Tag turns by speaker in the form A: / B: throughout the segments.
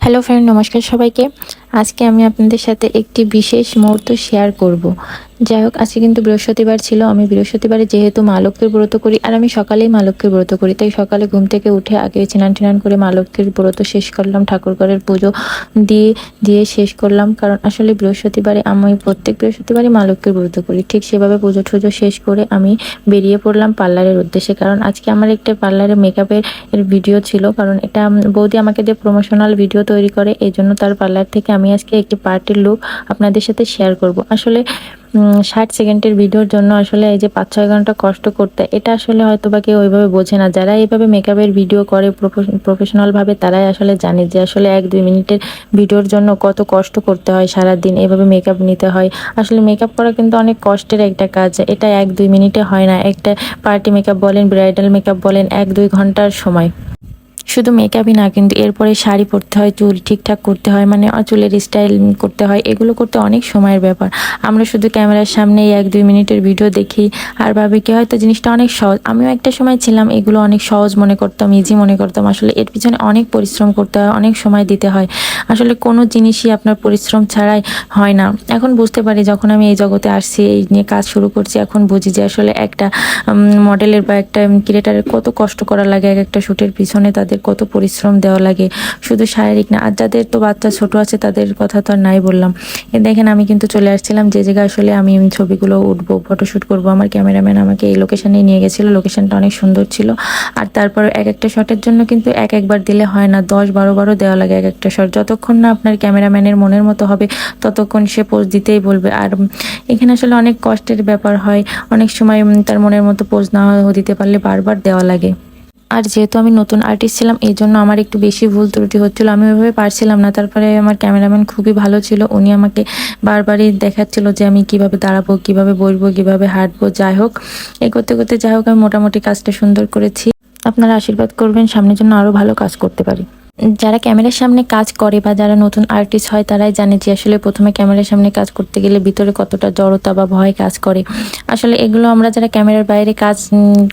A: Hello friend, নমস্কার সবাইকে। আজকে আমি আপনাদের সাথে একটি বিশেষ মুহূর্ত শেয়ার করব। যাই হোক, আজকে কিন্তু বৃহস্পতিবার ছিল। আমি বৃহস্পতিবারে যেহেতু মা লক্ষ্মীর ব্রত করি, আর আমি সকালেই মা লক্ষ্মীর ব্রত করি, তাই সকালে ঘুম থেকে উঠে আগে স্নান টান করে মা লক্ষ্মীর ব্রত শেষ করলাম, ঠাকুরঘরের পুজো দিয়ে দিয়ে শেষ করলাম। কারণ আসলে বৃহস্পতিবারে আমি প্রত্যেক বৃহস্পতিবারই মা লক্ষ্মীর ব্রত করি। ঠিক সেভাবে পুজো টুজো শেষ করে আমি বেরিয়ে পড়লাম পার্লারের উদ্দেশ্যে। কারণ আজকে আমার একটা পার্লারে মেকআপের ভিডিও ছিল। কারণ এটা বৌদি আমাকে দিয়ে প্রমোশনাল ভিডিও তৈরি করে, এই জন্য তার পার্লার থেকে আমি আজকে একটি পার্টির লুক আপনাদের সাথে শেয়ার করব। আসলে 60 সেকেন্ডের ভিডিওর জন্য আসলে এই যে 5-6 ঘন্টা কষ্ট করতে, এটা আসলে হয়তো বা কেউ ওইভাবে বোঝে না। যারা এইভাবে মেকআপের ভিডিও করে প্রফেশনালভাবে, তারাই আসলে জানে যে আসলে 1-2 মিনিটের ভিডিওর জন্য কত কষ্ট করতে হয়। সারাদিন এভাবে মেকআপ নিতে হয়। আসলে মেকআপ করা কিন্তু অনেক কষ্টের একটা কাজ। এটা 1-2 মিনিটে হয় না। একটা পার্টি মেকআপ বলেন, ব্রাইডাল মেকআপ বলেন, 1-2 ঘন্টার সময়। শুধু মেকআপই না, কিন্তু এরপরে শাড়ি পরতে হয়, চুল ঠিকঠাক করতে হয়, মানে চুলের স্টাইল করতে হয়। এগুলো করতে অনেক সময়ের ব্যাপার। আমরা শুধু ক্যামেরার সামনে 1-2 মিনিটের ভিডিও দেখি আর ভাবি কি হয়তো জিনিসটা অনেক সহজ। আমিও একটা সময় ছিলাম, এগুলো অনেক সহজ মনে করতাম, ইজি মনে করতাম। আসলে এর পিছনে অনেক পরিশ্রম করতে হয়, অনেক সময় দিতে হয়। আসলে কোনো জিনিসই আপনার পরিশ্রম ছাড়াই হয় না। এখন বুঝতে পারি, যখন আমি এই জগতে আসছি, এই নিয়ে কাজ শুরু করছি, এখন বুঝি যে আসলে একটা মডেলের বা একটা ক্রিয়েটারের কত কষ্ট করা লাগে। এক একটা শ্যুটের পিছনে তাদের কত পরিশ্রম দেওয়া লাগে, শুধু শারীরিক না। আর যাদের তো বাচ্চা ছোট আছে, তাদের কথা তো আর নাই বললাম। দেখেন, আমি কিন্তু চলে আসছিলাম যে জায়গায় আসলে আমি ছবিগুলো উঠবো, ফটোশ্যুট করব। আমার ক্যামেরাম্যান আমাকে এই লোকেশনে নিয়ে গেছিলো। লোকেশনটা অনেক সুন্দর ছিল। আর তারপর এক একটা শটের জন্য কিন্তু একবার দিলে হয় না, 10-12বারও দেওয়া লাগে এক একটা শট। যতক্ষণ না আপনার ক্যামেরাম্যানের মনের মতো হবে, ততক্ষণ সে পোজ দিতেই বলবে। আর এখানে আসলে অনেক কষ্টের ব্যাপার হয়। অনেক সময় তার মনের মতো পোজ না দিতে পারলে বারবার দেওয়া লাগে। আর যেহেতু আমি নতুন আর্টিস্ট ছিলাম, এই জন্য আমার একটু বেশি ভুল ত্রুটি হচ্ছিলো। আমি ওইভাবে পারছিলাম না। তারপরে আমার ক্যামেরাম্যান খুবই ভালো ছিল। উনি আমাকে বারবারই দেখাচ্ছিল যে আমি কিভাবে দাঁড়াবো, কিভাবে বসবো, কিভাবে হাঁটবো। যাই হোক, এই করতে করতে যাই হোক, আমি মোটামুটি কাজটা সুন্দর করেছি। আপনারা আশীর্বাদ করবেন সামনের জন্য আরও ভালো কাজ করতে পারি। যারা ক্যামেরার সামনে কাজ করে বা যারা নতুন আর্টিস্ট হয়, তারাই জানে যে আসলে প্রথমে ক্যামেরার সামনে কাজ করতে গেলে ভিতরে কতটা জড়তা বা ভয় কাজ করে। আসলে এগুলো আমরা যারা ক্যামেরার বাইরে কাজ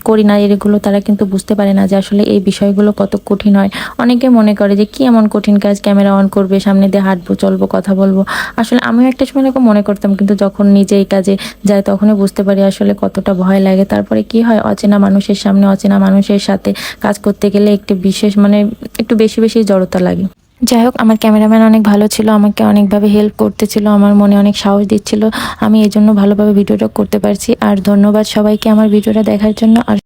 A: করি না, এগুলো তারা কিন্তু বুঝতে পারে না যে আসলে এই বিষয়গুলো কত কঠিন হয়। অনেকে মনে করে যে কি এমন কঠিন কাজ, ক্যামেরা অন করবে, সামনে দিয়ে হাঁটবো, চলবো, কথা বলবো। আসলে আমিও একটা সময় এরকম মনে করতাম, কিন্তু যখন নিজে এই কাজে যাই, তখনই বুঝতে পারি আসলে কতটা ভয় লাগে। তারপরে কি হয়, অচেনা মানুষের সামনে, অচেনা মানুষের সাথে কাজ করতে গেলে একটু বিশেষ, মানে একটু বেশি বেশি জড়তা লাগে। যাই হোক, আমার ক্যামেরাম্যান অনেক ভালো ছিল, আমাকে অনেকভাবে হেল্প করতেছিল, আমার মনে অনেক সাহস দিচ্ছিল। আমি এই জন্য ভালোভাবে ভিডিওটা করতে পারছি। আর ধন্যবাদ সবাইকে আমার ভিডিওটা দেখার জন্য। আর